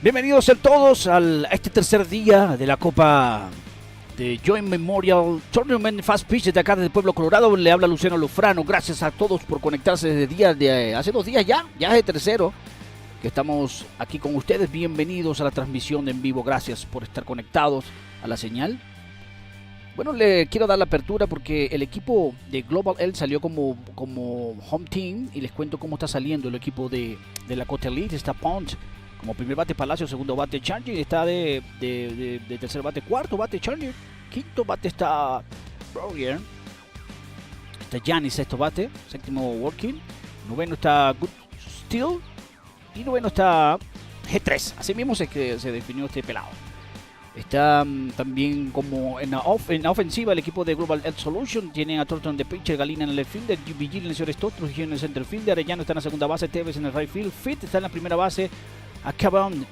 Bienvenidos a todos a este tercer día de la Copa de Joint Memorial Tournament Fast Pitch de acá del Pueblo Colorado. Le habla Luciano Lufrano. Gracias a todos por conectarse desde hace 2 días ya es el tercero que estamos aquí con ustedes. Bienvenidos a la transmisión en vivo. Gracias por estar conectados a la señal. Bueno, le quiero dar la apertura porque el equipo de Global Elite salió como home team y les cuento cómo está saliendo el equipo de Lakota Elite. Está Pont como primer bate Palacio, segundo bate Charger, está de tercer bate, cuarto bate Charger, quinto bate está Roger, está Giannis, sexto bate, séptimo Working, noveno está Good Steel y noveno está G3. Así mismo se definió este pelado. Está también como en la ofensiva el equipo de Global Elite Solution. Tienen a Thornton de pitcher, Galina en el left fielder, Vigil en el señor Stott, Trujillo en el center fielder, Arellano está en la segunda base, Tevez en el right field, Fit está en la primera base, Acabond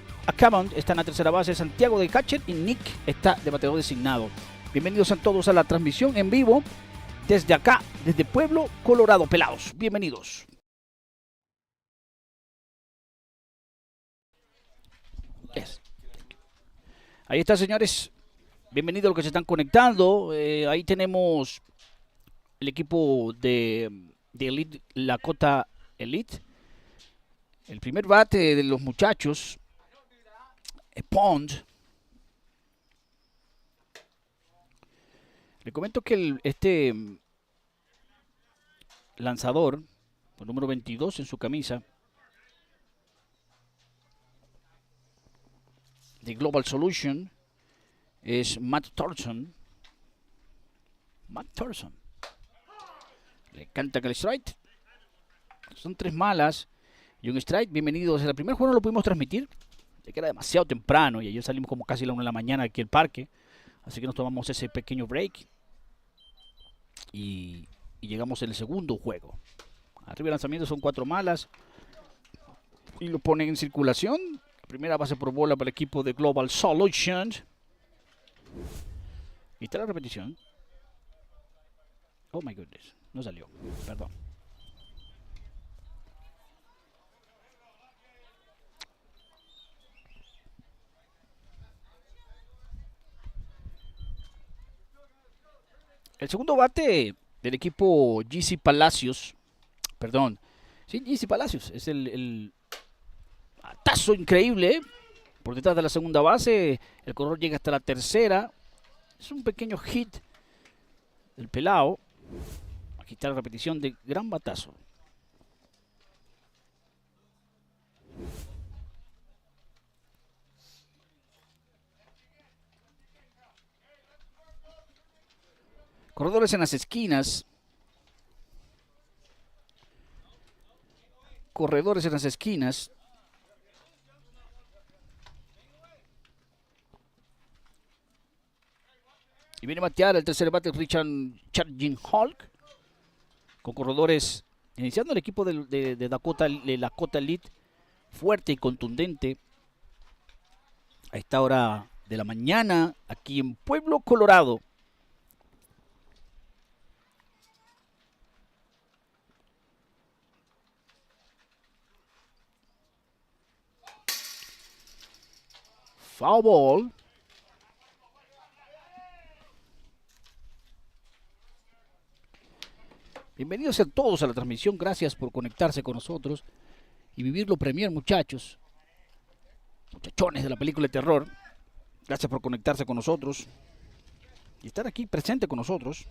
está en la tercera base, Santiago de catcher y Nick está de bateador designado. Bienvenidos a todos a la transmisión en vivo desde acá, desde Pueblo Colorado. Pelados, bienvenidos. Yes. Ahí está, señores. Bienvenidos a los que se están conectando. Ahí tenemos el equipo de Elite, Lakota Elite. El primer bate de los muchachos, Pond. Le comento que este lanzador, el número 22 en su camisa, de Global Solution, es Matt Thorson. Le encanta que el strike. Son 3 malas y un strike. Bienvenidos. El primer juego no lo pudimos transmitir, ya que era demasiado temprano y ayer salimos como casi a la 1 de la mañana aquí al parque. Así que nos tomamos ese pequeño break y llegamos en el segundo juego. Arriba de lanzamiento son 4 malas y lo ponen en circulación. Primera base por bola para el equipo de Global Solutions. Y está la repetición. Oh my goodness, no salió, perdón. El segundo bate del equipo GC Palacios, perdón, sí, GC Palacios, es el batazo increíble, por detrás de la segunda base, el corredor llega hasta la tercera, es un pequeño hit del pelao. Aquí está la repetición de gran batazo. Corredores en las esquinas. Corredores en las esquinas. Y viene a batear el tercer bate Richard Charging Hulk. Con corredores iniciando el equipo de Lakota Elite. Fuerte y contundente. A esta hora de la mañana. Aquí en Pueblo Colorado. Foul ball. Bienvenidos a todos a la transmisión. Gracias por conectarse con nosotros y vivirlo premier, muchachos. Muchachones de la película de terror. Gracias por conectarse con nosotros y estar aquí presente con nosotros.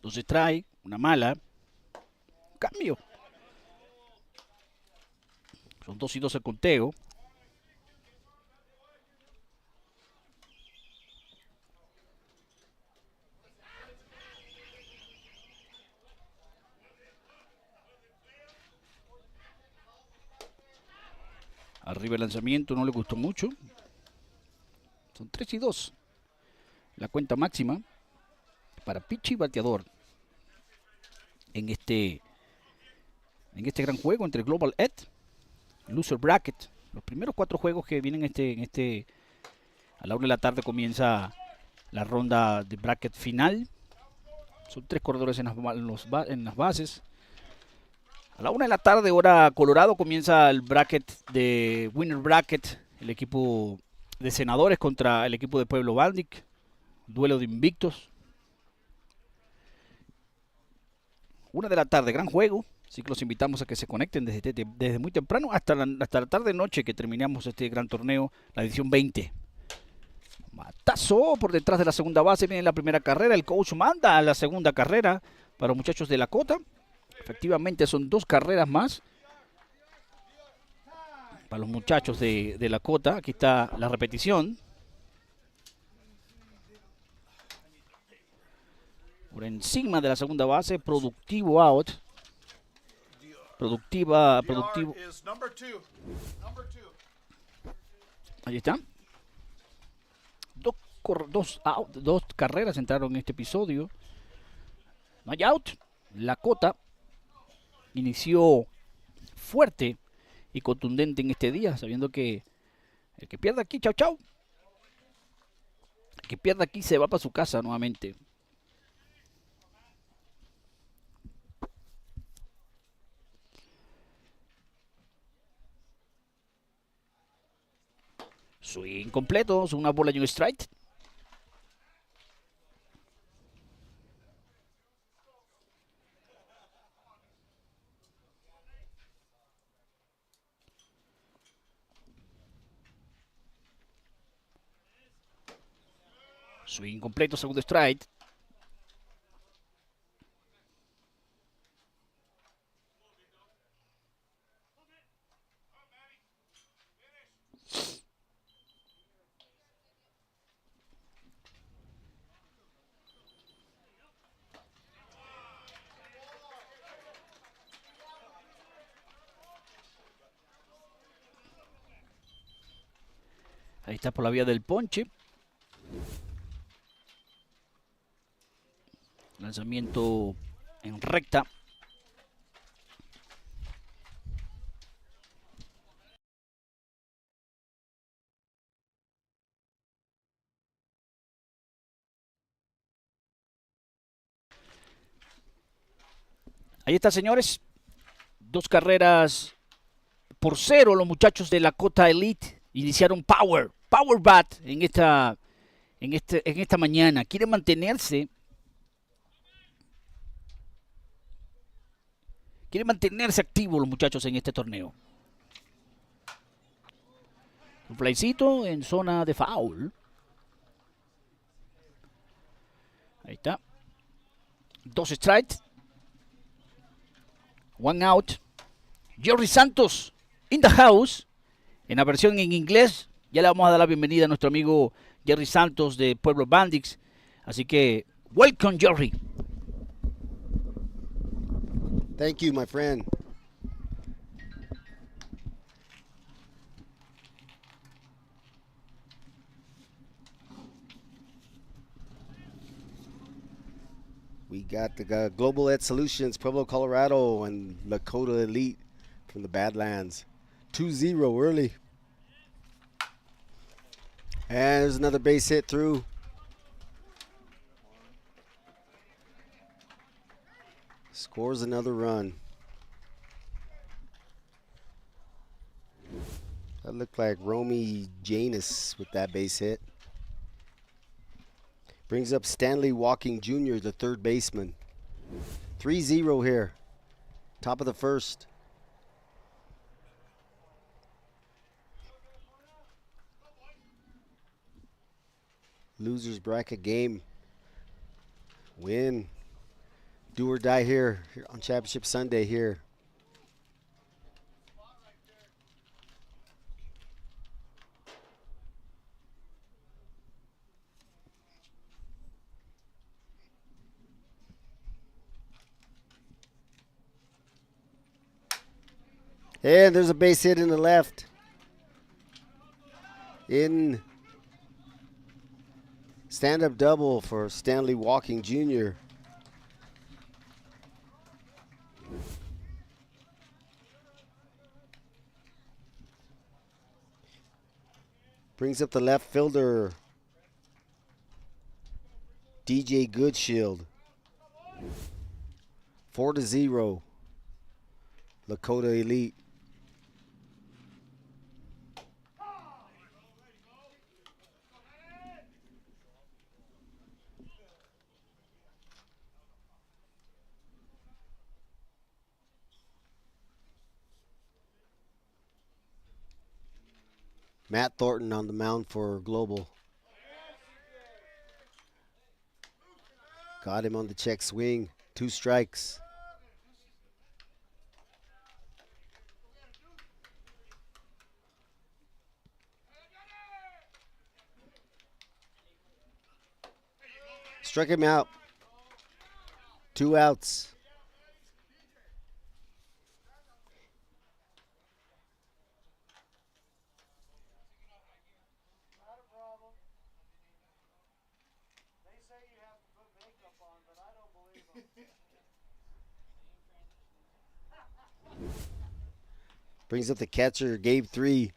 Entonces trae una mala. Cambio. Son 2-2 el conteo. Arriba el lanzamiento no le gustó mucho. Son 3-2. La cuenta máxima para pitch y bateador en este en este gran juego entre Global Ed y Loser Bracket. Los primeros 4 juegos que vienen a la 1 de la tarde comienza la ronda de bracket final. Son 3 corredores en las bases. A la 1 de la tarde, hora Colorado, comienza el bracket de Winner Bracket. El equipo de Senadores contra el equipo de Pueblo Bandic. Duelo de invictos. 1 de la tarde, gran juego. Así que los invitamos a que se conecten desde muy temprano hasta la tarde-noche que terminamos este gran torneo, la edición 20. Matazo por detrás de la segunda base, viene la primera carrera. El coach manda a la segunda carrera para los muchachos de Lakota. Efectivamente son 2 carreras más para los muchachos de Lakota. Aquí está la repetición. Por encima de la segunda base, productivo out. Productivo. Ahí está. Dos carreras entraron en este episodio. No hay out. Lakota inició fuerte y contundente en este día, sabiendo que el que pierda aquí, chau chau. El que pierda aquí se va para su casa nuevamente. Swing completo, una bola y un strike. Swing completo, segundo strike. Ahí está por la vía del ponche. Lanzamiento en recta. Ahí está, señores. 2 carreras por 0. Los muchachos de Lakota Elite iniciaron Power Bat en esta mañana. Quieren mantenerse activos los muchachos en este torneo. Un playcito en zona de foul. Ahí está. 2 strikes. 1 out. Jerry Santos in the house. En la versión en inglés. Ya le vamos a dar la bienvenida a nuestro amigo Jerry Santos de Pueblo Bandits. Así que, welcome, Jerry. Thank you, my friend. We got the Global Ed Solutions, Pueblo, Colorado, and Lakota Elite from the Badlands. 2-0 early. And there's another base hit through. Scores another run. That looked like Romy Janus with that base hit. Brings up Stanley Walking Jr., the third baseman. 3-0 here. Top of the first. Losers bracket game. Win. Do or die here on Championship Sunday here. And there's a base hit in the left. In stand-up double for Stanley Walking Jr. Brings up the left fielder, DJ Goodshield. 4-0. Lakota Elite. Matt Thornton on the mound for Global. Got him on the check swing. 2 strikes. Struck him out. 2 outs. Brings up the catcher, Gabe 3.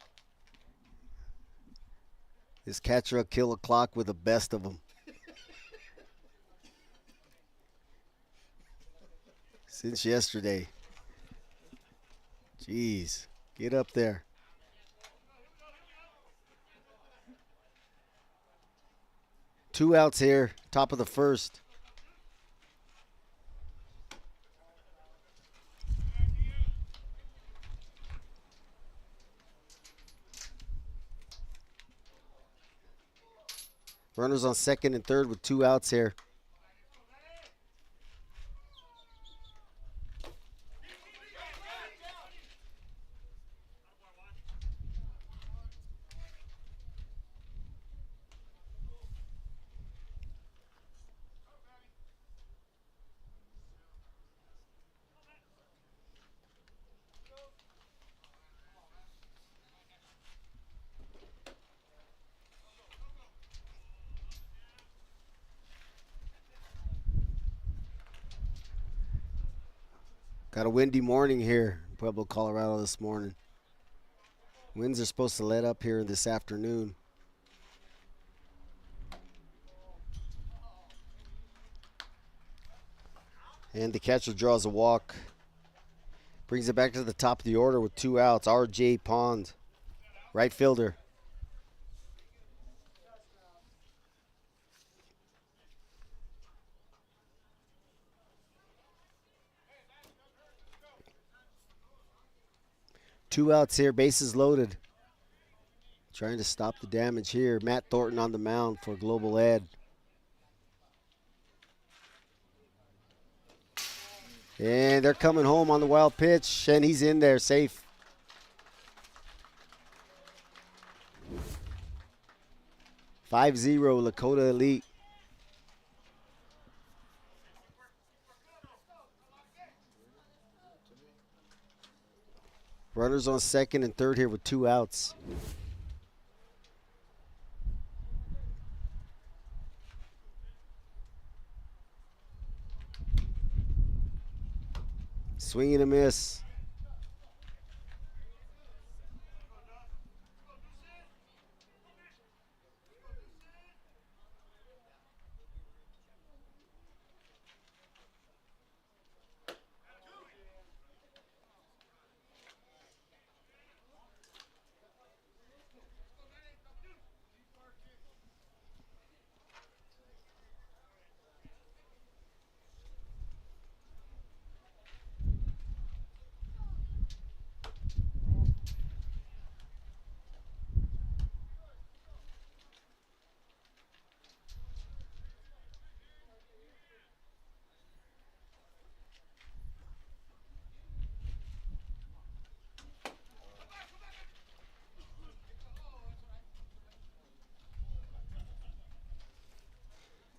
This catcher will kill a clock with the best of them. Since yesterday. Jeez, get up there. Two outs here, top of the first. Runners on second and third with 2 outs here. Got a windy morning here in Pueblo, Colorado this morning. Winds are supposed to let up here this afternoon. And the catcher draws a walk. Brings it back to the top of the order with 2 outs. R.J. Pond, right fielder. Two outs here, bases loaded. Trying to stop the damage here. Matt Thornton on the mound for Global Ed. And they're coming home on the wild pitch, and he's in there safe. (5-0) Lakota Elite. Runners on second and third here with 2 outs. Swing and a miss.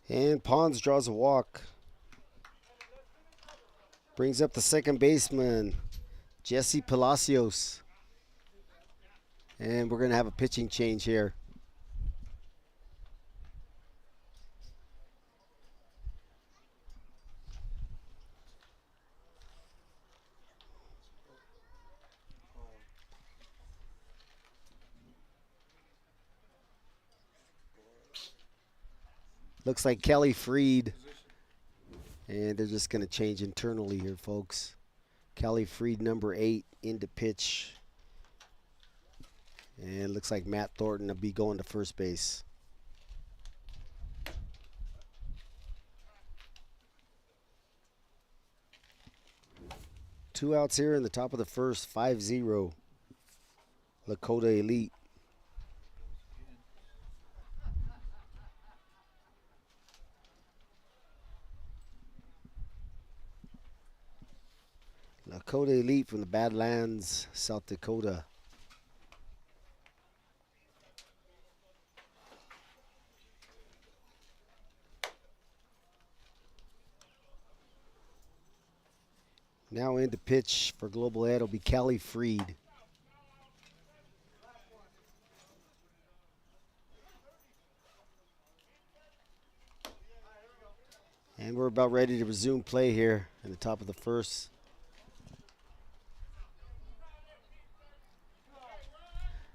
And Pons draws a walk. Brings up the second baseman, Jesse Palacios. And we're going to have a pitching change here. Looks like Kelly Freed. And they're just going to change internally here, folks. Kelly Freed, number 8, into pitch. And looks like Matt Thornton will be going to first base. Two outs here in the top of the first, 5-0. Lakota Elite. Lakota Elite from the Badlands, South Dakota. Now into pitch for Global Ed will be Kelly Freed. And we're about ready to resume play here in the top of the first.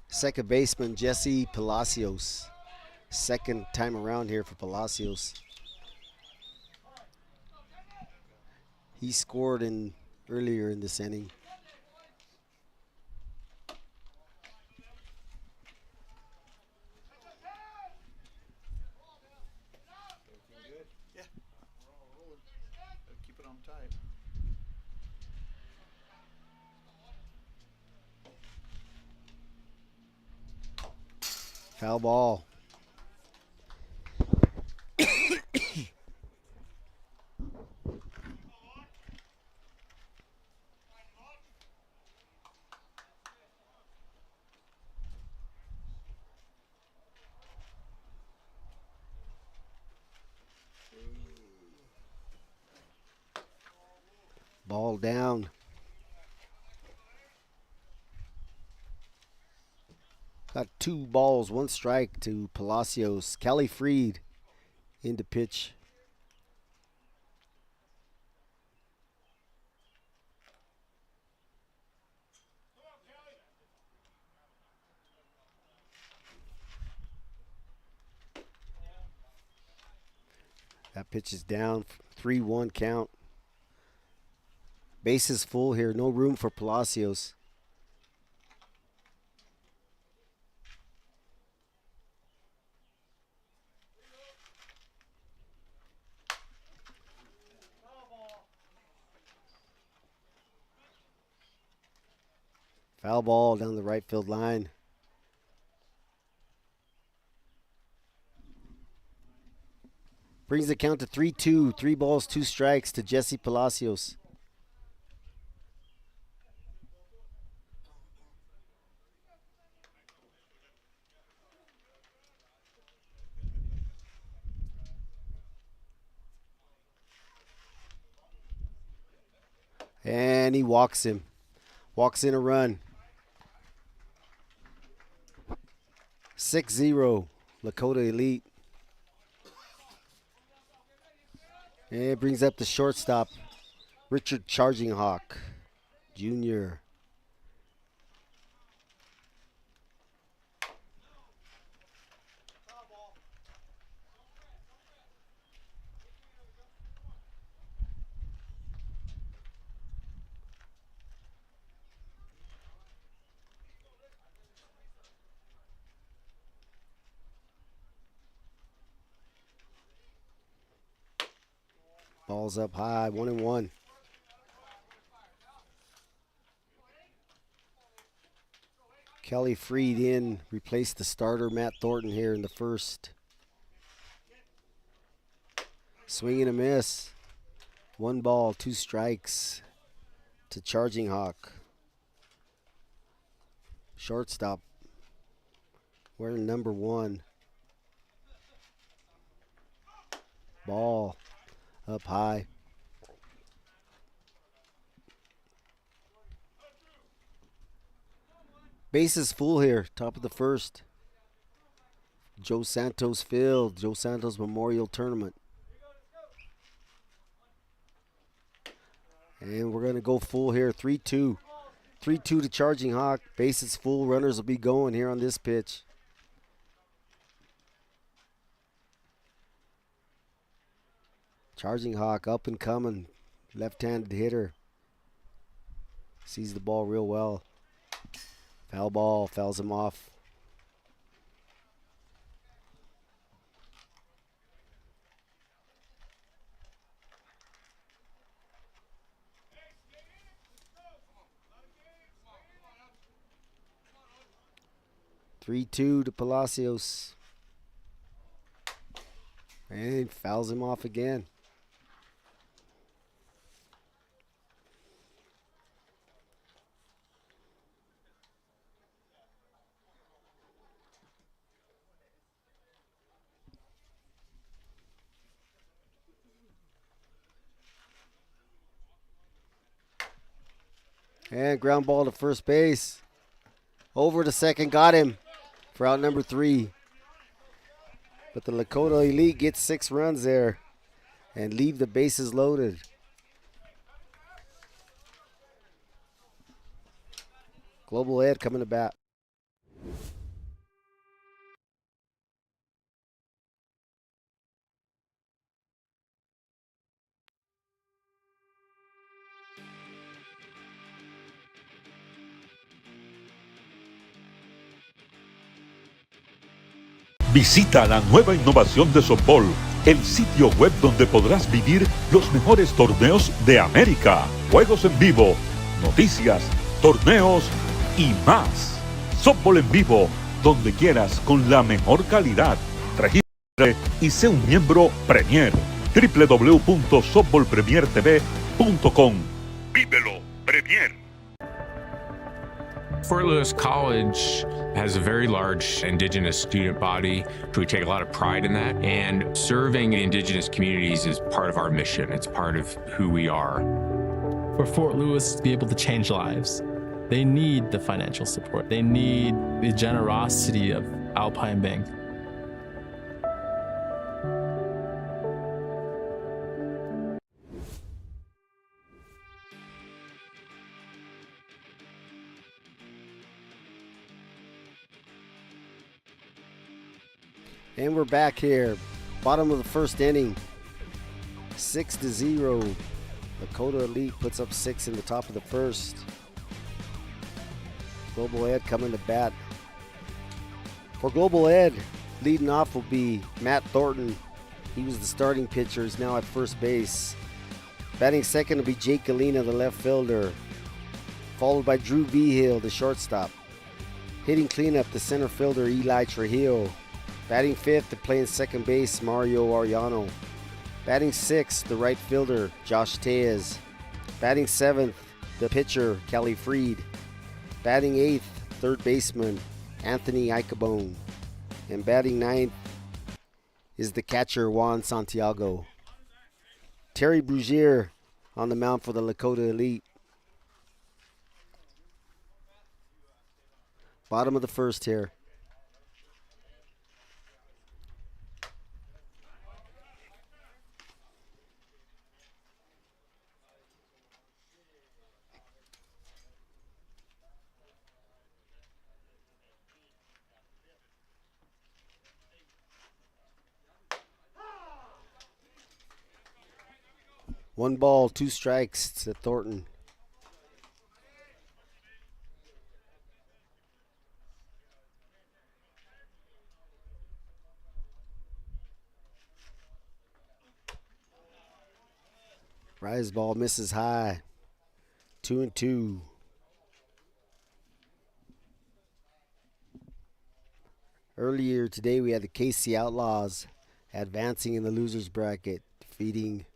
Second baseman Jesse Palacios. Second time around here for Palacios. He scored earlier in this inning. Keep it on tight. Foul ball. Ball down. Got 2 balls, 1 strike to Palacios. Kelly Freed into pitch. That pitch is down, 3-1 count. Bases full here, no room for Palacios. Foul ball down the right field line. Brings the count to 3-2. 3 balls, 2 strikes to Jesse Palacios. And he walks him. Walks in a run. 6-0, Lakota Elite. And it brings up the shortstop, Richard Charging Hawk Jr. Ball's up high, 1-1. Kelly Freed in, replaced the starter Matt Thornton here in the first. Swing and a miss. 1 ball, 2 strikes to Charging Hawk. Shortstop, wearing number 1. Ball up high. Bases full here, top of the first. Joe Santos Field, Joe Santos Memorial Tournament. And we're going to go full here, 3-2. 3-2 to Charging Hawk. Bases full, runners will be going here on this pitch. Charging Hawk, up and coming. Left-handed hitter. Sees the ball real well. Foul ball, fouls him off. Three-two to Palacios. And fouls him off again. And ground ball to first base. Over to second, got him for out number 3. But the Lakota Elite gets 6 runs there and leave the bases loaded. Global Ed coming to bat. Visita la nueva innovación de softball, el sitio web donde podrás vivir los mejores torneos de América, juegos en vivo, noticias, torneos y más. Softball en vivo, donde quieras con la mejor calidad. Regístrate y sé un miembro Premier. www.softballpremiertv.com. Vívelo, Premier. Fort Lewis College has a very large Indigenous student body. We take a lot of pride in that. And serving Indigenous communities is part of our mission. It's part of who we are. For Fort Lewis to be able to change lives, they need the financial support. They need the generosity of Alpine Bank. And we're back here. Bottom of the first inning. 6-0. Lakota Elite puts up 6 in the top of the first. Global Ed coming to bat. For Global Ed, leading off will be Matt Thornton. He was the starting pitcher. He's now at first base. Batting second will be Jake Galena, the left fielder. Followed by Drew Vigil, the shortstop. Hitting cleanup, the center fielder, Eli Trujillo. Batting fifth, playing second base, Mario Ariano. Batting sixth, the right fielder, Josh Tejas. Batting seventh, the pitcher, Kelly Freed. Batting eighth, third baseman, Anthony Icabone. And batting ninth is the catcher, Juan Santiago. Terry Brugier on the mound for the Lakota Elite. Bottom of the first here. One ball, 2 strikes to Thornton. Rise ball misses high. 2-2. Earlier today we had the KC Outlaws advancing in the losers bracket, defeating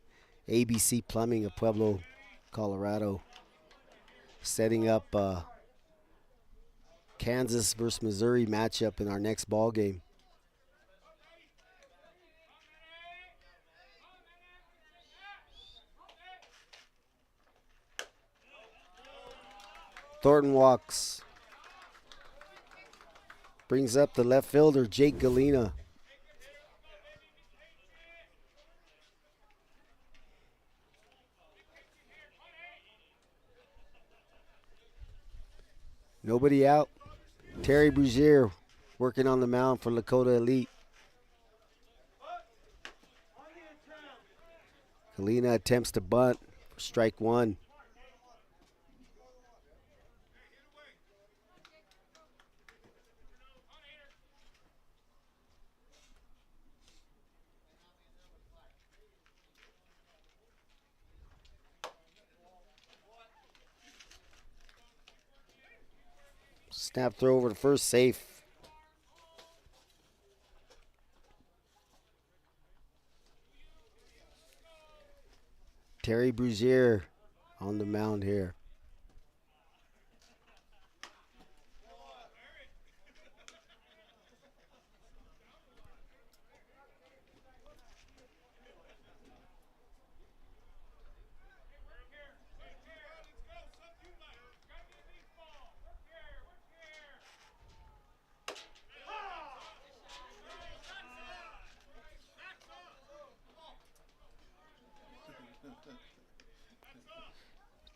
ABC Plumbing of Pueblo, Colorado, setting up a Kansas versus Missouri matchup in our next ball game. Thornton walks. Brings up the left fielder, Jake Galena. Nobody out. Terry Brugier working on the mound for Lakota Elite. Galena attempts to bunt for strike one. Snap throw over to first, safe. Terry Brugier on the mound here.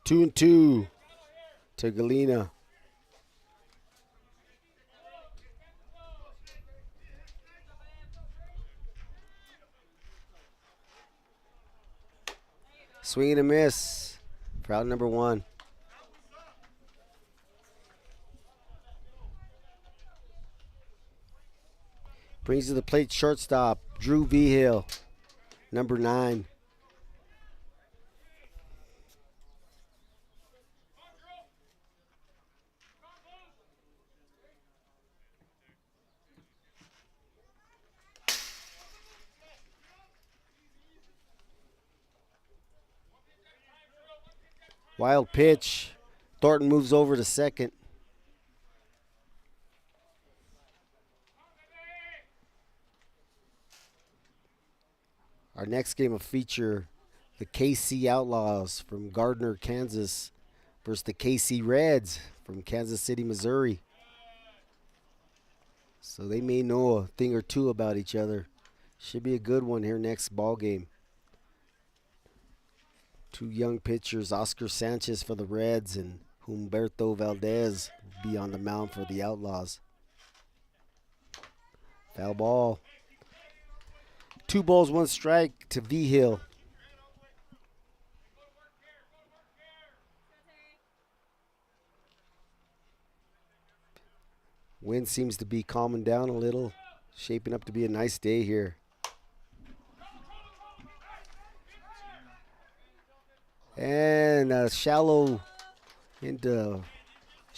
Two and two to Galena. Swing and a miss for out number one. Brings to the plate shortstop, Drew Vigil, number 9. Wild pitch. Thornton moves over to second. Our next game will feature the KC Outlaws from Gardner, Kansas versus the KC Reds from Kansas City, Missouri. So they may know a thing or two about each other. Should be a good one here next ball game. Two young pitchers, Oscar Sanchez for the Reds and Humberto Valdez will be on the mound for the Outlaws. Foul ball. 2 balls, 1 strike to Vigil. Wind seems to be calming down a little. Shaping up to be a nice day here. And shallow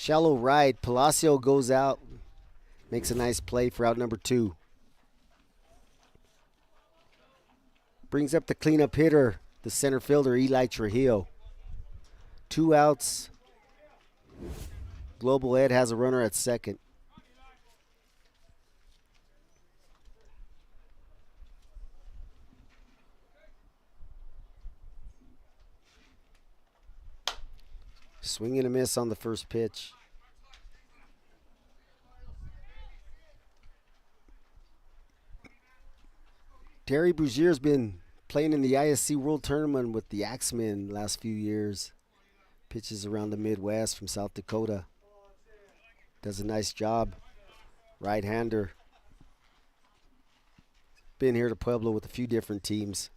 right. Palacio goes out. Makes a nice play for out number 2. Brings up the cleanup hitter, the center fielder, Eli Trujillo. 2 outs. Global Ed has a runner at second. Swing and a miss on the first pitch. Terry Brugier's been playing in the ISC World Tournament with the Axemen the last few years. Pitches around the Midwest from South Dakota. Does a nice job. Right-hander. Been here to Pueblo with a few different teams.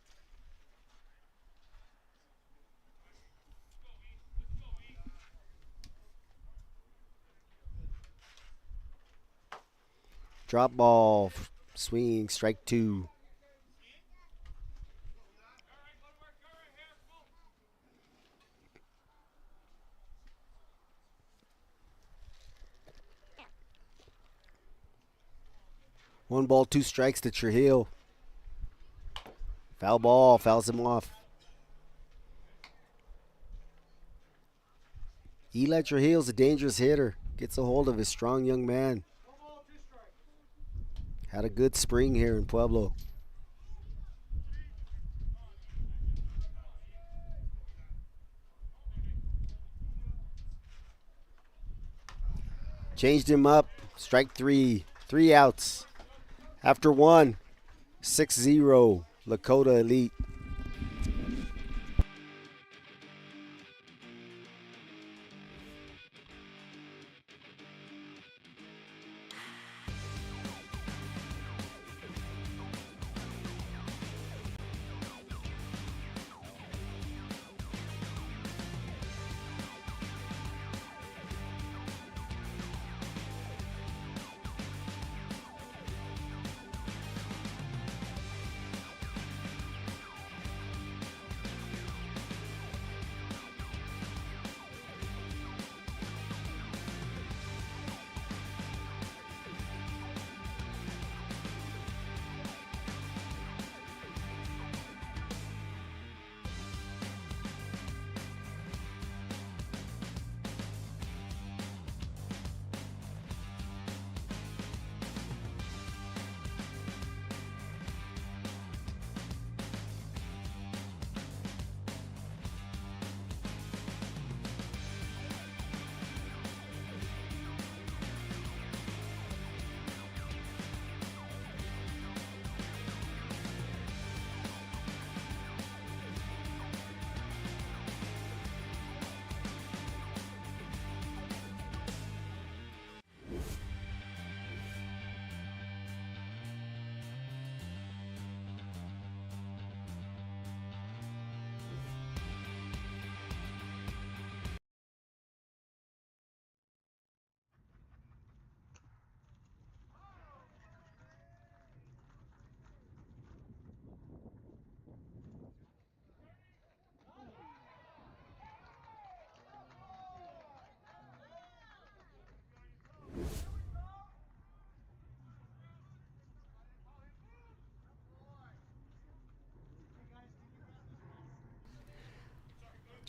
Drop ball, swing, strike 2. One ball, 2 strikes to Trujillo. Foul ball, fouls him off. Eli Trujillo's a dangerous hitter. Gets a hold of his strong young man. Had a good spring here in Pueblo. Changed him up. Strike 3. 3 outs. After 1, 6-0, Lakota Elite.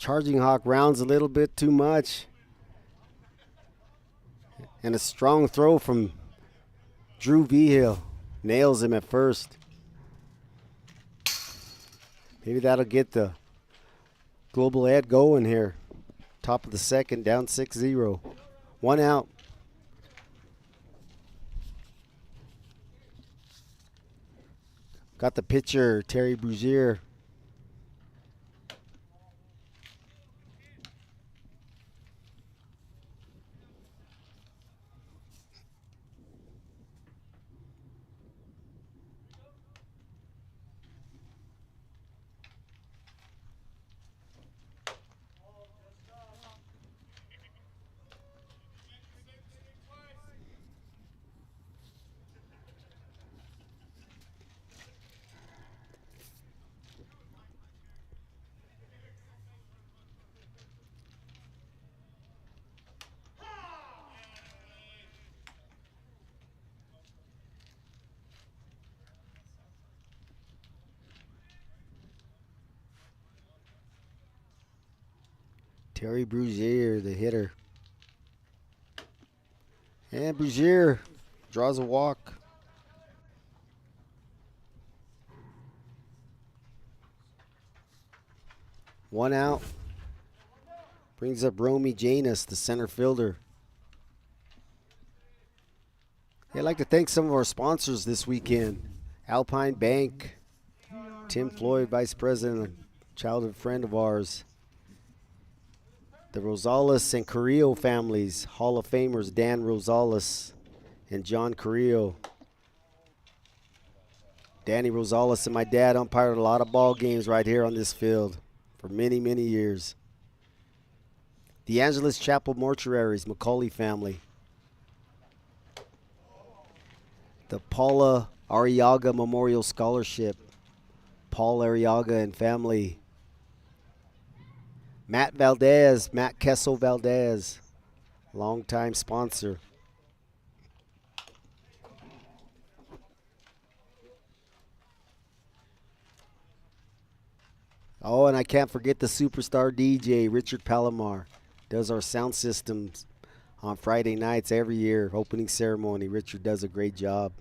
Charging Hawk rounds a little bit too much. And a strong throw from Drew Vigil. Nails him at first. Maybe that'll get the Global Ed going here. Top of the second, down 6-0. 1 out. Got the pitcher, Terry Brugier. Terry Brugier, the hitter. And Brugier draws a walk. One out. Brings up Romy Janus, the center fielder. I'd like to thank some of our sponsors this weekend. Alpine Bank, Tim Floyd, Vice President, a childhood friend of ours. The Rosales and Carrillo families, Hall of Famers Dan Rosales and John Carrillo. Danny Rosales and my dad umpired a lot of ball games right here on this field for many, many years. The Angeles Chapel Mortuaries, Macaulay family. The Paula Arriaga Memorial Scholarship, Paul Arriaga and family. Matt Valdez, Matt Kessel Valdez, longtime sponsor. Oh, and I can't forget the superstar DJ, Richard Palomar. Does our sound systems on Friday nights every year, opening ceremony. Richard does a great job.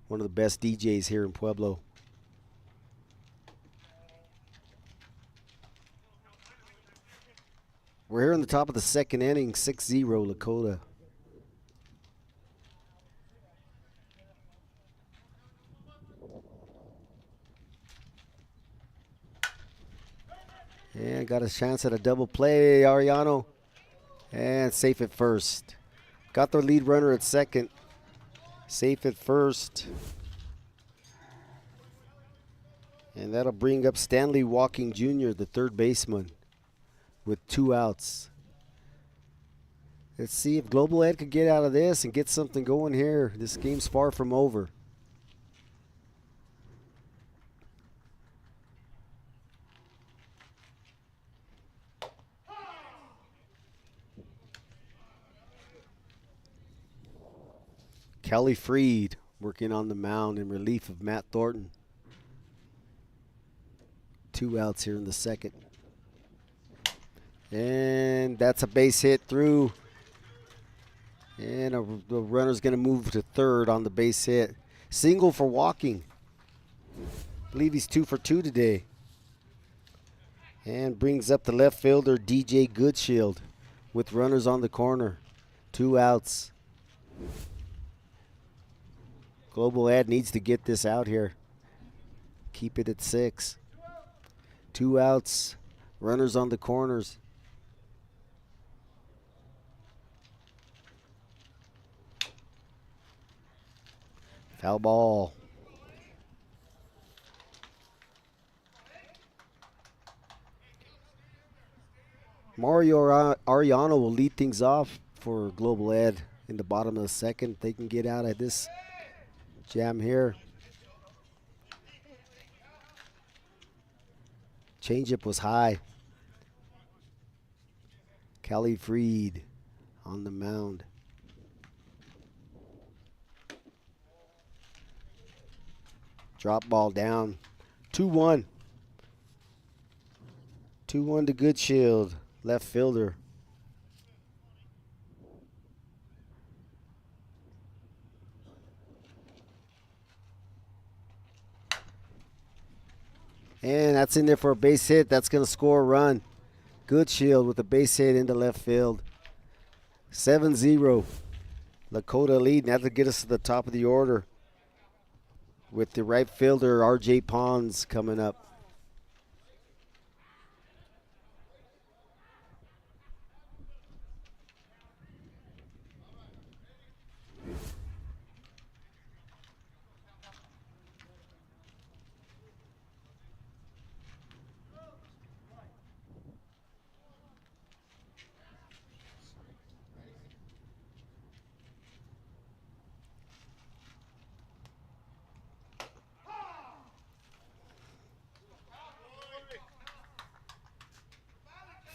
One of the best DJs here in Pueblo. We're here in the top of the second inning, 6-0 Lakota. And got a chance at a double play, Ariano. And safe at first. Got the lead runner at second. Safe at first. And that'll bring up Stanley Walking Jr., the third baseman, with 2 outs. Let's see if Global Ed could get out of this and get something going here. This game's far from over. Kelly Freed working on the mound in relief of Matt Thornton. 2 outs here in the second. And that's a base hit through. And the runner's going to move to third on the base hit. Single for Walking. I believe he's 2 for 2 today. And brings up the left fielder, DJ Goodshield, with runners on the corner. 2 outs. Global Ed needs to get this out here. Keep it at 6. 2 outs. Runners on the corners. Foul ball. Mario Ariano will lead things off for Global Ed in the bottom of the second. They can get out of this jam here. Changeup was high. Kelly Freed on the mound. Drop ball down. 2-1. 2-1 to Goodshield, left fielder. And that's in there for a base hit. That's going to score a run. Goodshield with a base hit into left field. 7-0. Lakota Elite. Now to get us to the top of the order with the right fielder, R.J. Pons, coming up.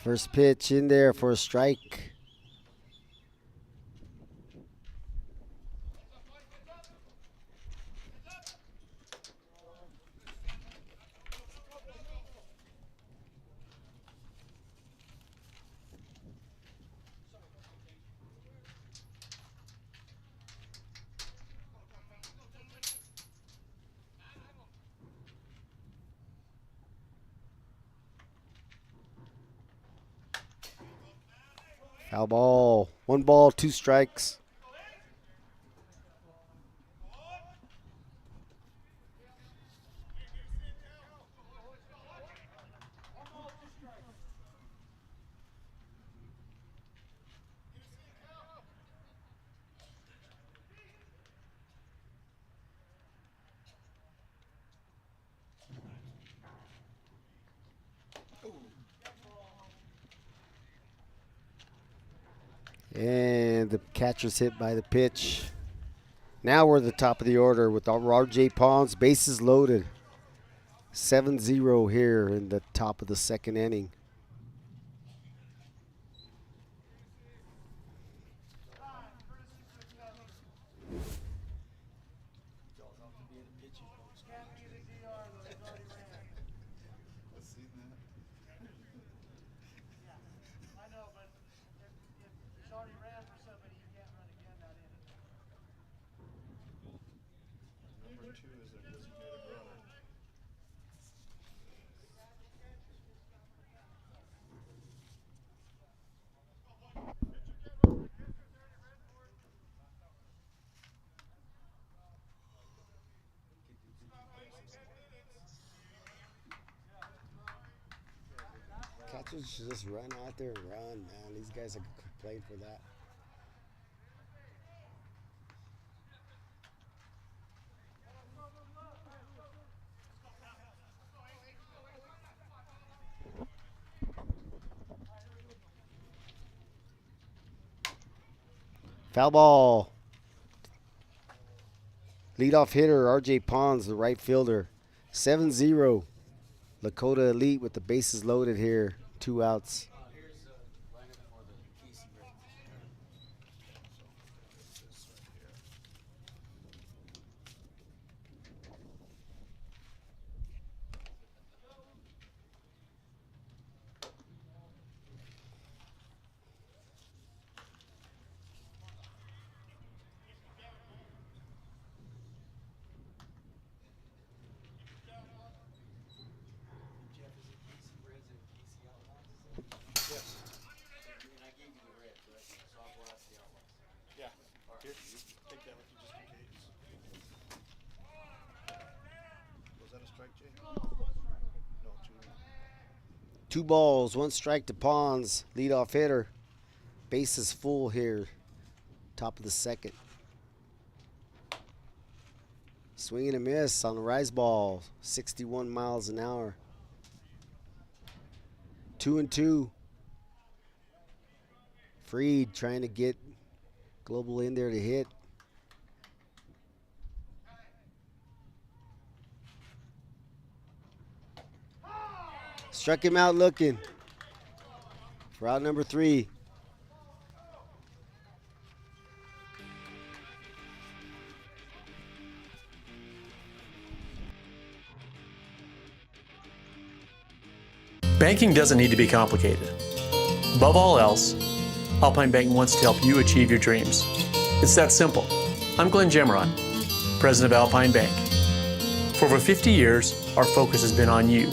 First pitch in there for a strike. Foul ball. 1 ball, 2 strikes. And the catcher's hit by the pitch. Now we're at the top of the order with R.J. Pons, bases loaded. 7-0 here in the top of the second inning. Catchers should just run out there and run, man. These guys are playing for that. Foul ball. Leadoff hitter, R.J. Pons, the right fielder. 7-0. Lakota Elite with the bases loaded here. 2 outs. Two balls, 1 strike to Pons, leadoff hitter. Base is full here, top of the second. Swing and a miss on the rise ball, 61 miles an hour. 2-2. Freed trying to get Global in there to hit. Struck him out looking for out number 3. Banking doesn't need to be complicated. Above all else, Alpine Bank wants to help you achieve your dreams. It's that simple. I'm Glenn Gemrod, President of Alpine Bank. For over 50 years, our focus has been on you.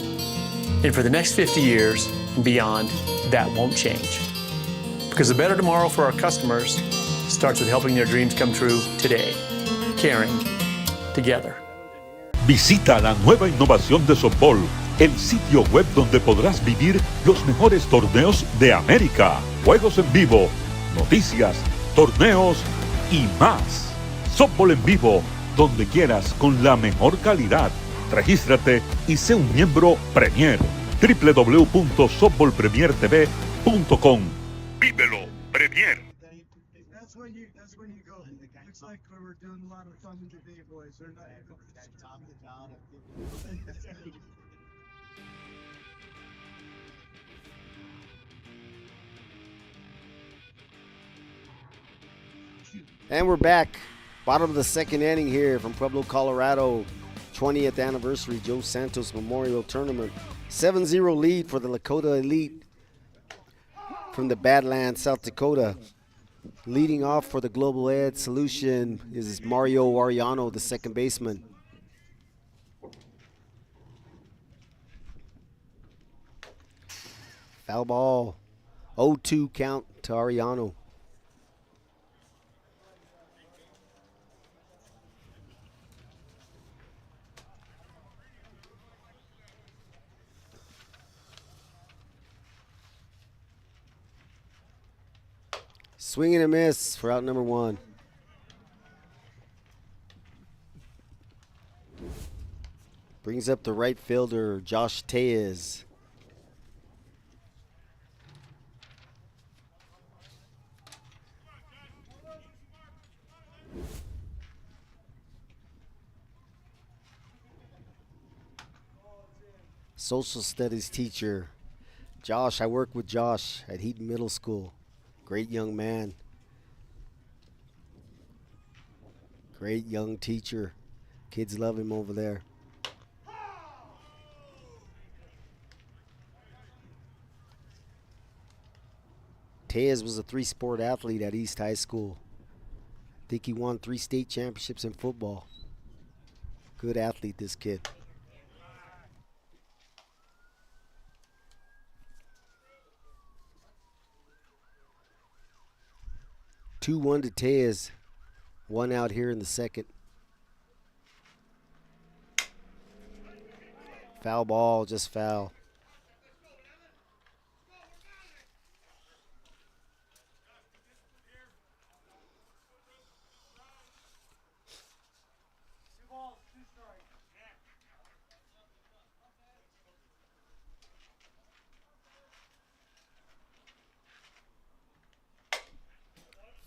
And for the next 50 years and beyond, that won't change. Because a better tomorrow for our customers starts with helping their dreams come true today. Caring together. Visita la nueva innovación de softball, el sitio web donde podrás vivir los mejores torneos de América, juegos en vivo, noticias, torneos y más. Softball en vivo, donde quieras con la mejor calidad. Regístrate y sé un miembro Premier. www.softballpremiertv.com. Vívelo Premier. That's when you go. Looks like we're doing a lot of fun today, boys. They're not able to calm it down. And we're back. Bottom of the second inning here from Pueblo, Colorado. 20th anniversary Joe Santos Memorial Tournament. 7-0 lead for the Lakota Elite from the Badlands, South Dakota. Leading off for the Global Ed Solution is Mario Ariano, the second baseman. Foul ball. 0-2 count to Ariano. Swing and a miss for out number one. Brings up the right fielder, Josh Tellez. Social studies teacher. Josh, I work with Josh at Heaton Middle School. Great young man. Great young teacher. Kids love him over there. Tellez was a three-sport athlete at East High School. I think he won 3 state championships in football. Good athlete, this kid. Two-one to Tellez. One out here in the second. Foul ball, just foul.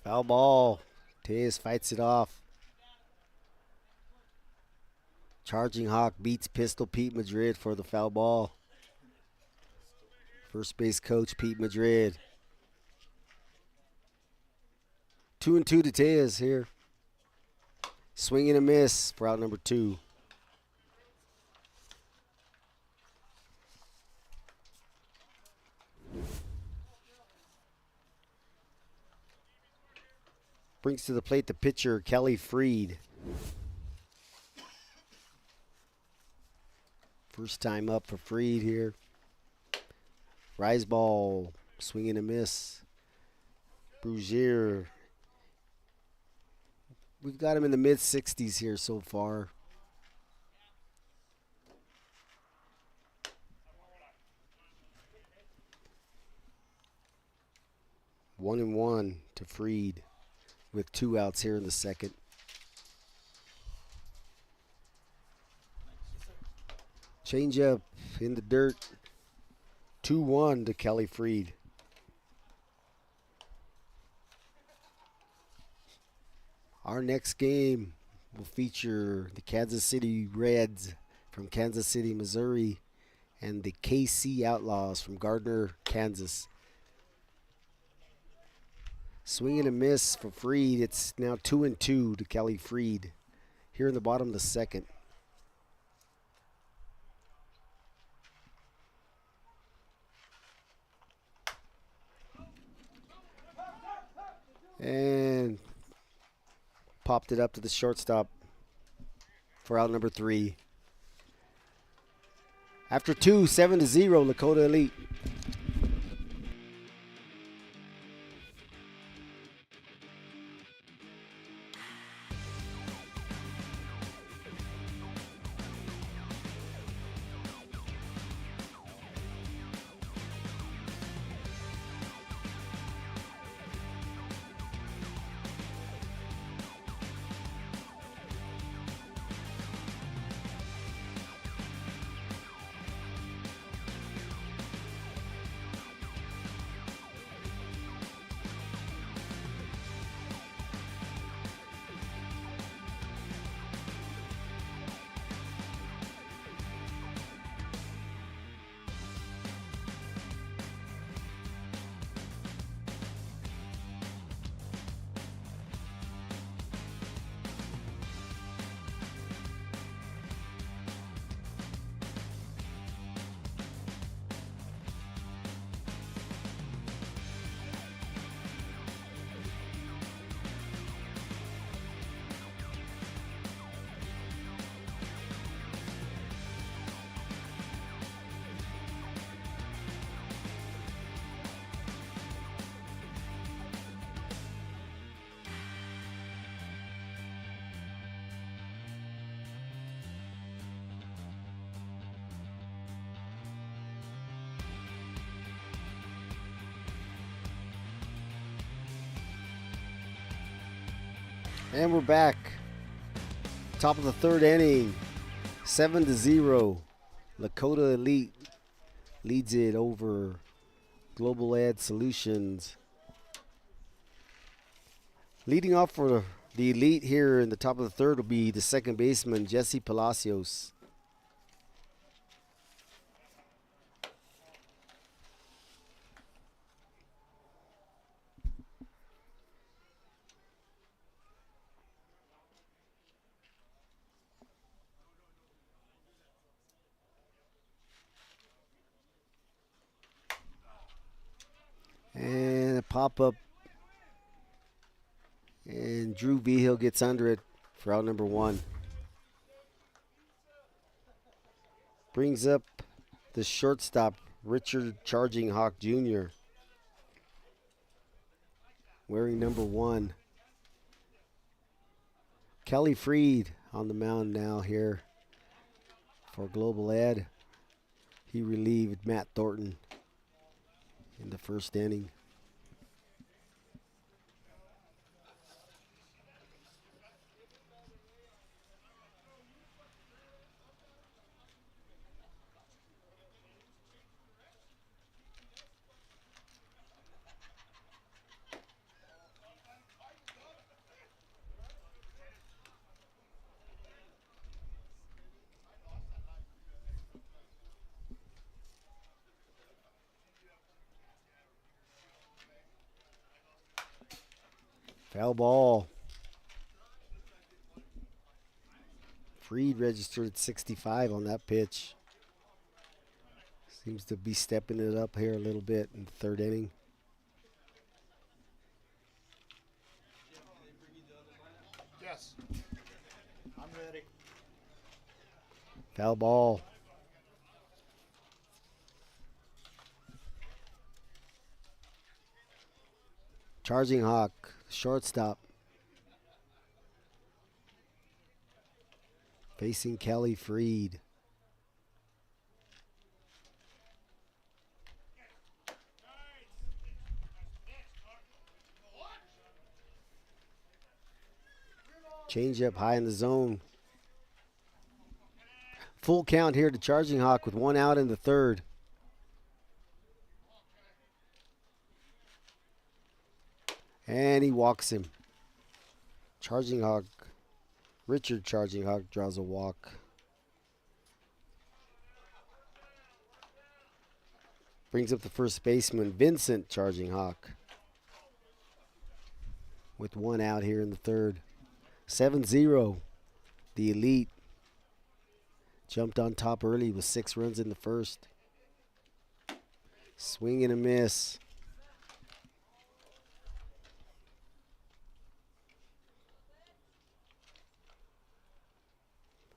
Foul ball. Tellez fights it off. Charging Hawk beats Pistol Pete Madrid for the foul ball. First base coach Pete Madrid. 2-2 to Tellez here. Swing and a miss for out number two. Brings to the plate the pitcher, Kelly Freed. First time up for Freed here. Rise ball, swing and a miss. Brugier. We've got him in the mid-60s here so far. One and one to Freed, with 2 outs here in the second. Change up in the dirt. 2-1 to Kelly Freed. Our next game will feature the Kansas City Reds from Kansas City, Missouri, and the KC Outlaws from Gardner, Kansas. Swing and a miss for Freed. It's now 2-2 to Kelly Freed here in the bottom of the second. popped it up to the shortstop for out number 3. After 2, 7-0, Lakota Elite. And we're back. Top of the 3rd inning. 7-0. Lakota Elite leads it over Global Ad Solutions. Leading off for the Elite here in the top of the 3rd will be the second baseman, Jesse Palacios. And a pop-up. And Drew Vigil gets under it for out number 1. Brings up the shortstop, Richard Charging Hawk Jr. Wearing number 1. Kelly Freed on the mound now here for Global Ed. He relieved Matt Thornton in the 1st inning. Foul ball. Freed registered at 65 on that pitch. Seems to be stepping it up here a little bit in the 3rd inning. Yes. I'm ready. Foul ball. Charging Hawk, shortstop. Facing Kelly Freed. Change up high in the zone. Full count here to Charging Hawk with 1 out in the 3rd. And he walks him. Charging Hawk, Richard Charging Hawk draws a walk. Brings up the first baseman, Vincent Charging Hawk. With 1 out here in the 3rd. 7-0. The Elite jumped on top early with 6 runs in the 1st. Swing and a miss.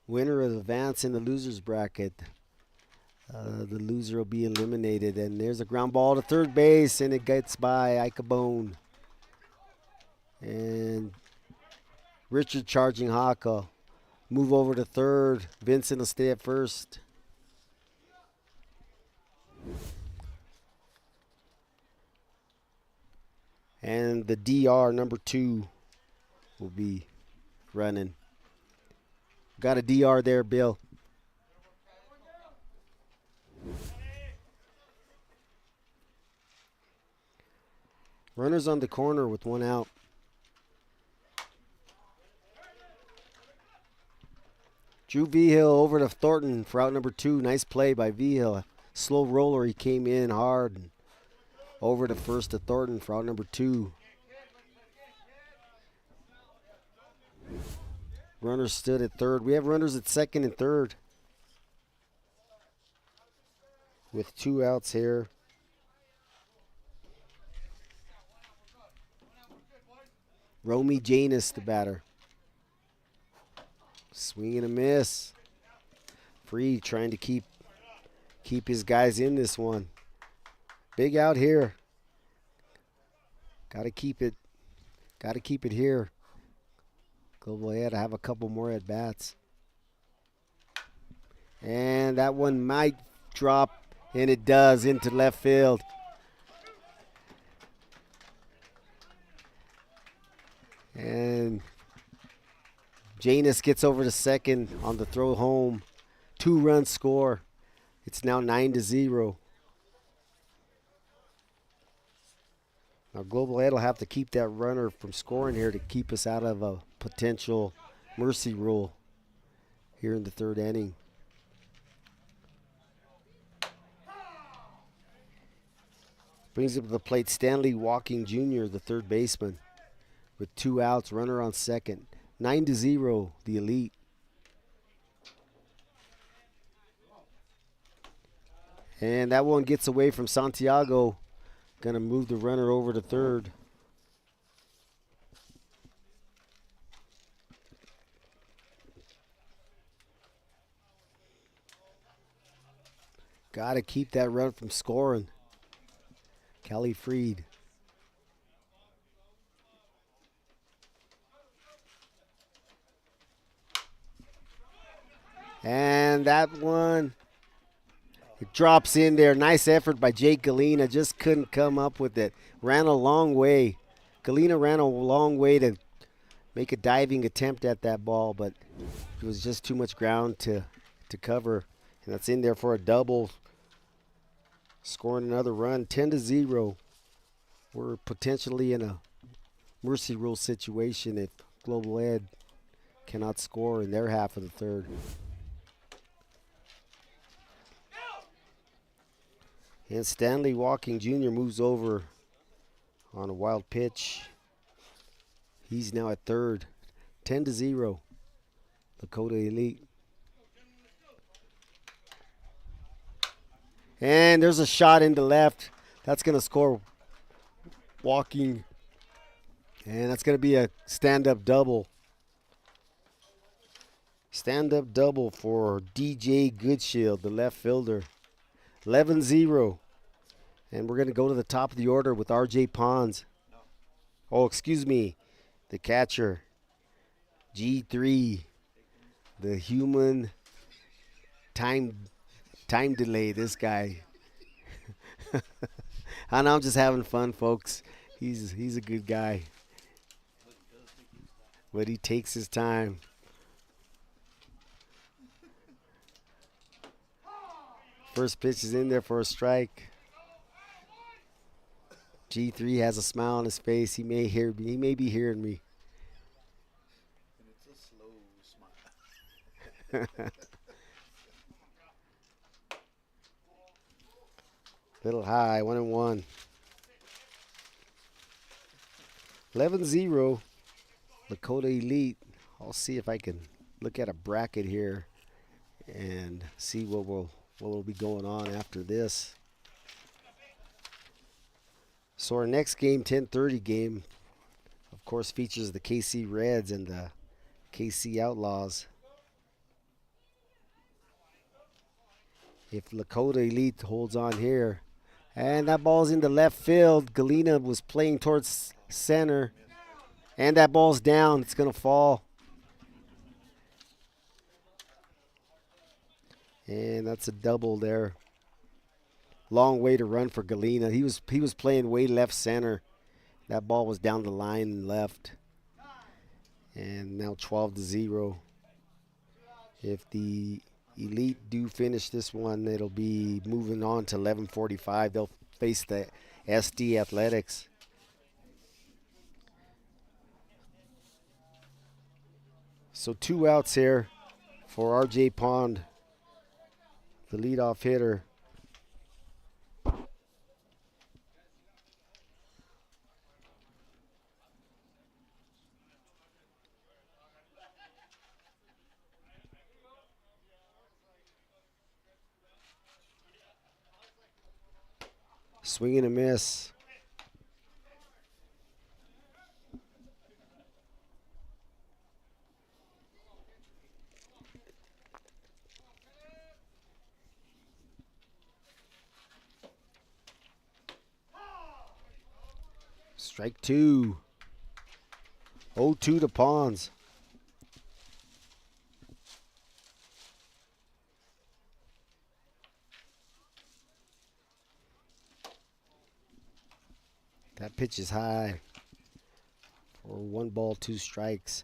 winner of advance in the loser's bracket. The loser will be eliminated. And there's a ground ball to third base, and it gets by Icabone. And Richard charging Haka. Move over to third. Vincent will stay at first. And the DR number 2 will be running. Got a DR there, Bill. Runners on the corner with 1 out. Drew Vigil over to Thornton for out number 2. Nice play by Vigil. Slow roller, he came in hard. And over to first to Thornton for out number 2. Runners stood at third. We have runners at second and third. With 2 outs here. Romy Janus, the batter. Swing and a miss. Free trying to keep his guys in this one. Big out here. Got to keep it here. Global ahead to have a couple more at bats. And that one might drop, and it does, into left field. And Janus gets over to second on the throw home. 2-run score. It's now 9-0. Now Global Ed will have to keep that runner from scoring here to keep us out of a potential mercy rule here in the third inning. Brings up to the plate Stanley Walking Jr., the third baseman, with 2 outs, runner on second. 9-0, the Elite. And that one gets away from Santiago. Going to move the runner over to third. Got to keep that run from scoring. Kelly Freed. And that one, it drops in there. Nice effort by Jake Galena. Just couldn't come up with it. Ran a long way. Galena ran a long way to make a diving attempt at that ball, but it was just too much ground to cover. And that's in there for a double. Scoring another run, 10-0. We're potentially in a mercy rule situation if Global Ed cannot score in their half of the third. And Stanley Walking Jr. moves over on a wild pitch. He's now at third. 10-0. Lakota Elite. And there's a shot into left. That's going to score Walking. And that's going to be a stand-up double. Stand-up double for DJ Goodshield, the left fielder. 11-0. And we're going to go to the top of the order with RJ Pons. Oh, excuse me. The catcher. G3. The human time delay, this guy. I know, I'm just having fun, folks. He's a good guy. But he takes his time. First pitch is in there for a strike. G3 has a smile on his face. He may hear me. He may be hearing me. And it's a slow smile. Little high, 1-1. 11-0. Lakota Elite. I'll see if I can look at a bracket here and see what will be going on after this. So our next game, 10:30 game, of course, features the KC Reds and the KC Outlaws. if Lakota Elite holds on here. And that ball's in the left field. Galena was playing towards center. And that ball's down. It's going to fall. And that's a double there. Long way to run for Galena. He was playing way left center. That ball was down the line and left. And now 12-0. If the Elite do finish this one, it'll be moving on to 11:45. They'll face the SD Athletics. So 2 outs here for RJ Pond, the leadoff hitter. Swing and a miss. Strike 2. 0-2 to Pons. That pitch is high for 1 ball, 2 strikes.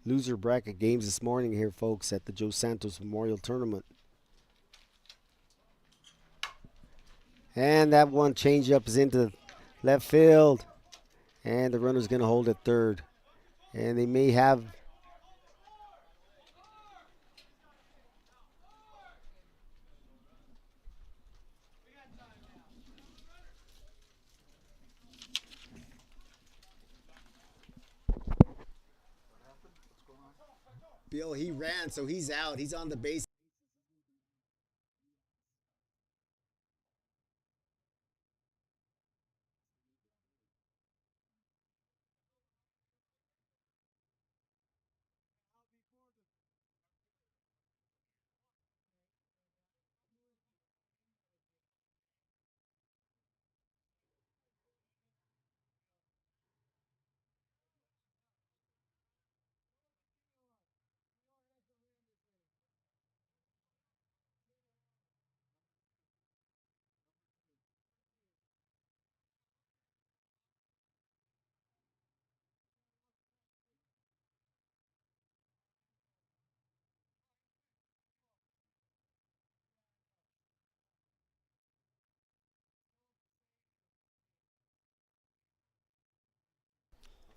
Loser bracket games this morning here, folks, at the Joe Santos Memorial Tournament. And that one changeup is into left field. And the runner's going to hold at third. And they may have... Bill, he ran, so he's out. He's on the base.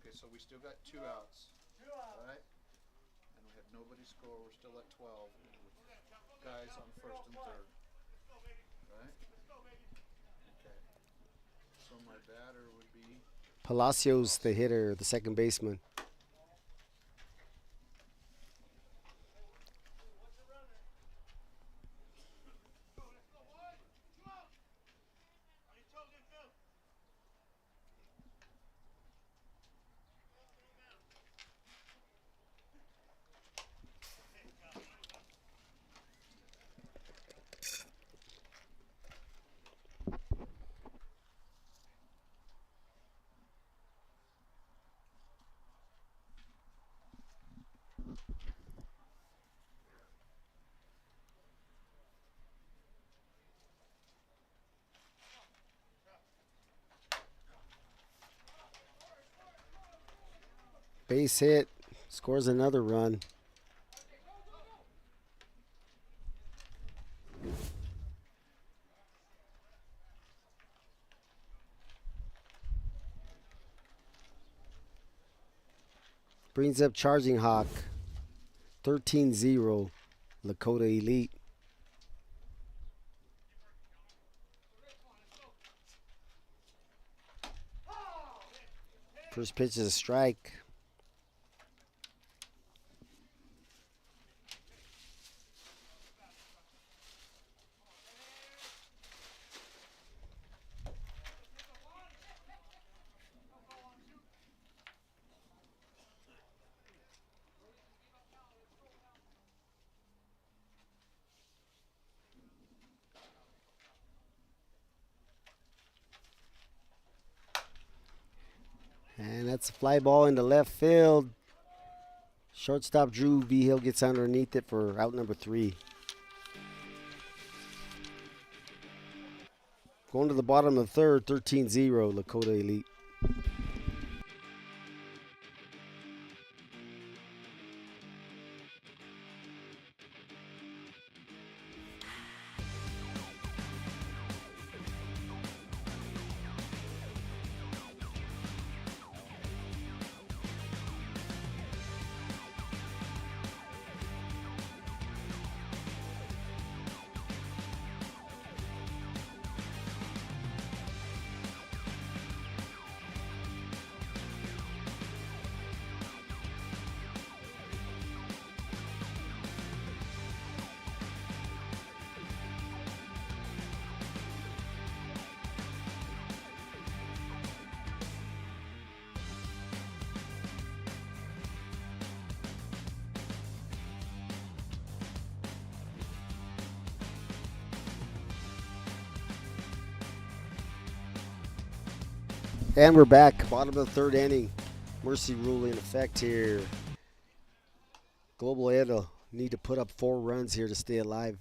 Okay, so we still got 2 outs. Right? And we have nobody score. We're still at 12 with guys on first and third. Right? Okay. So my batter would be Palacios, the hitter, the second baseman. Base hit, scores another run. Brings up Charging Hawk. 13-0, Lakota Elite. First pitch is a strike. that's a fly ball into left field. Shortstop Drew Vigil gets underneath it for out number 3. Going to the bottom of the third, 13-0, Lakota Elite. And we're back, bottom of the third inning. Mercy rule in effect here. Global Ed will need to put up 4 runs here to stay alive.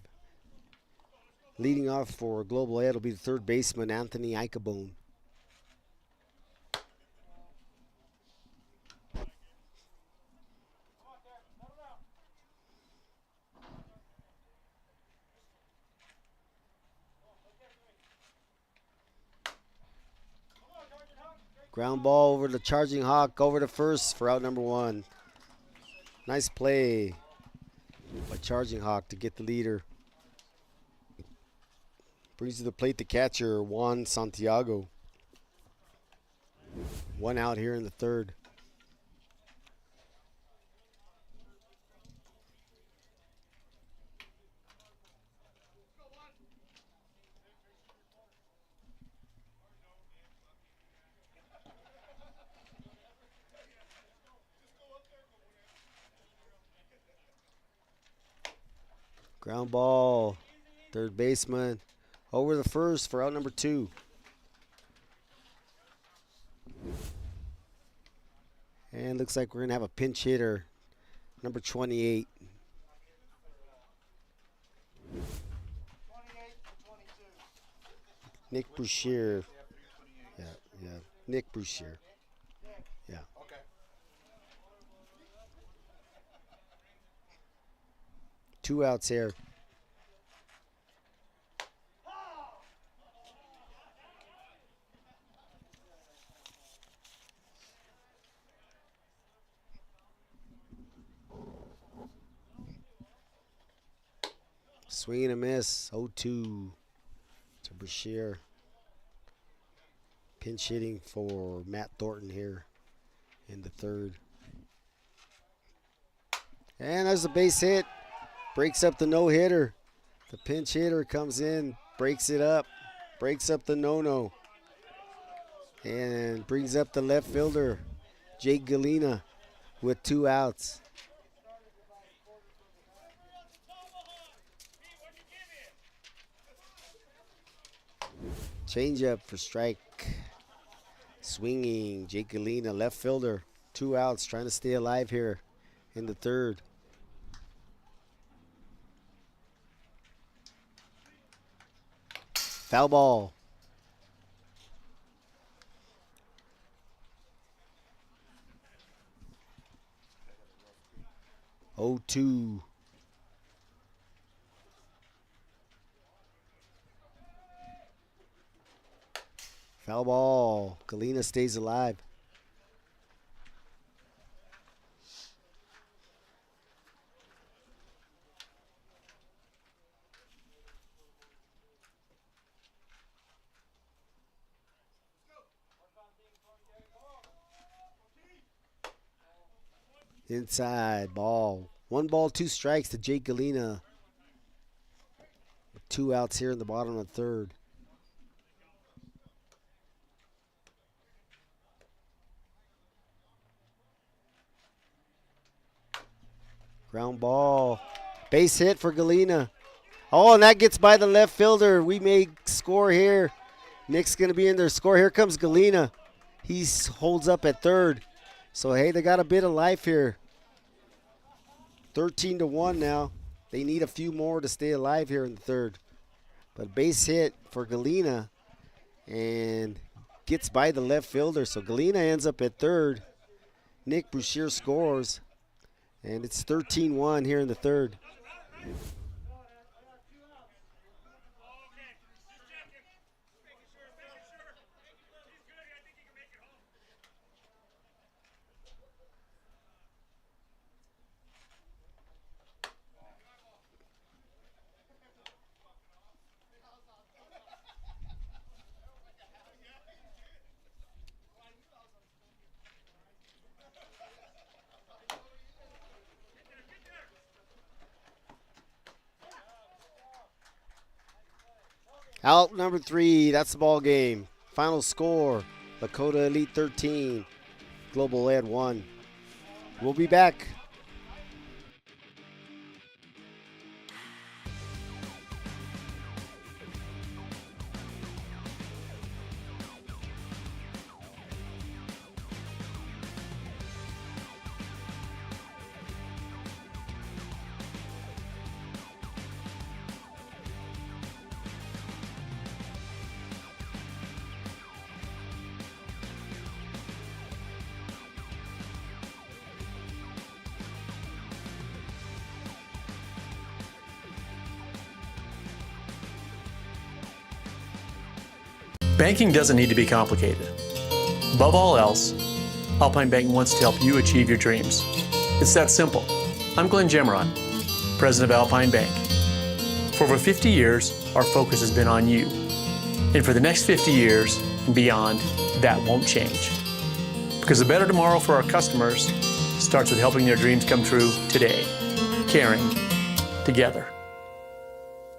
Leading off for Global Ed will be the third baseman, Anthony Icabone. Ground ball over the charging Hawk, over to first for out number 1. Nice play by Charging Hawk to get the leader. Brings to the plate the catcher, Juan Santiago. 1 out here in the third. Ground ball, third baseman, over the first for out number 2. And looks like we're going to have a pinch hitter, number 28. 28 to 22. Nick Bouchier. Yeah, Nick Bouchier. Yeah. Okay. Two outs here. Swing and a miss. 0-2 to Bashir. Pinch hitting for Matt Thornton here in the third. And there's a base hit. Breaks up the no-hitter. The pinch hitter comes in, breaks it up, breaks up the no-no. And brings up the left fielder, Jake Galena, with 2 outs. Change up for strike. Swinging, Jake Galena, left fielder. 2 outs, trying to stay alive here in the third. Foul ball. Oh, 2. Foul ball. Galena stays alive. Inside ball. 1 ball, 2 strikes to Jake Galena. 2 outs here in the bottom of the third. Ground ball. Base hit for Galena. Oh, and that gets by the left fielder. We may score here. Nick's going to be in there. Score. Here comes Galena. he holds up at third. So, hey, they got a bit of life here. 13-1 now. They need a few more to stay alive here in the third. But base hit for Galena and gets by the left fielder. So Galena ends up at third. Nick Bouchier scores. And it's 13-1 here in the third. Out number 3, that's the ball game. Final score, Lakota Elite 13, Global Ed 1. We'll be back. Banking doesn't need to be complicated. Above all else, Alpine Bank wants to help you achieve your dreams. It's that simple. I'm Glenn Gemmeron, President of Alpine Bank. For over 50 years, our focus has been on you. And for the next 50 years and beyond, that won't change. Because a better tomorrow for our customers starts with helping their dreams come true today. Caring together.